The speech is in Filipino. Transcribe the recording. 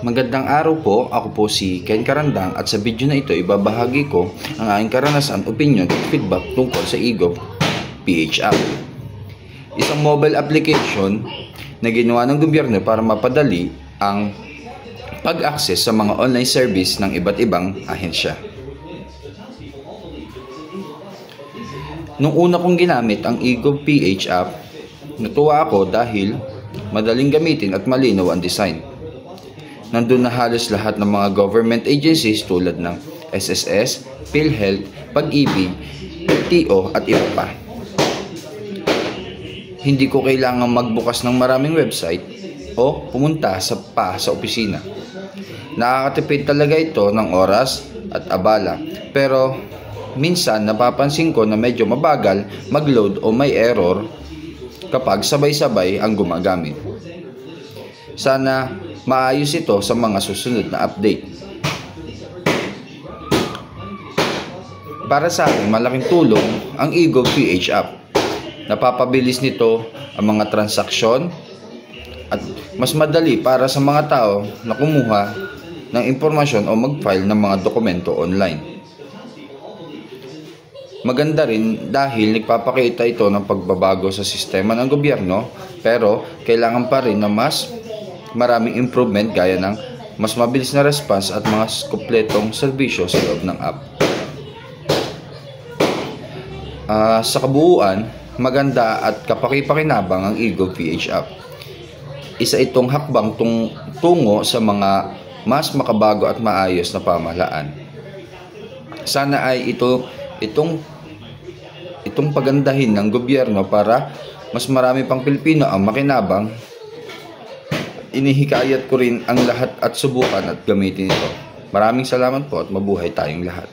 Magandang araw po, ako po si Ken Carandang at sa video na ito ibabahagi ko ang aking karanasan, opinion at feedback tungkol sa eGov PH app. Isang mobile application na ginawa ng gobyerno para mapadali ang pag-access sa mga online service ng iba't ibang ahensya. Nung una kong ginamit ang eGov PH app, natuwa ako dahil madaling gamitin at malinaw ang design. Nandun na halos lahat ng mga government agencies tulad ng SSS, PhilHealth, Pag-ibig, LTO at iba pa. Hindi ko kailangang magbukas ng maraming website o pumunta sa opisina. Nakakatipid talaga ito ng oras at abala, pero minsan napapansin ko na medyo mabagal mag-load o may error kapag sabay-sabay ang gumagamit. Sana maayos ito sa mga susunod na update. Para sa akin, malaking tulong ang eGov PH app. Napapabilis nito ang mga transaksyon at mas madali para sa mga tao na kumuha ng impormasyon o mag-file ng mga dokumento online. Maganda rin dahil nagpapakita ito ng pagbabago sa sistema ng gobyerno, pero kailangan pa rin na mas maraming improvement gaya ng mas mabilis na response at mga kumpletong serbisyo sa loob ng app. Sa kabuuan, maganda at kapaki-pakinabang ang eGov PH app. Isa itong hakbang tungo sa mga mas makabago at maayos na pamahalaan. Sana ay itong pagandahin ng gobyerno para mas marami pang Pilipino ang makinabang. Inihikayat ko rin ang lahat at subukan at gamitin ito. Maraming salamat po at mabuhay tayong lahat.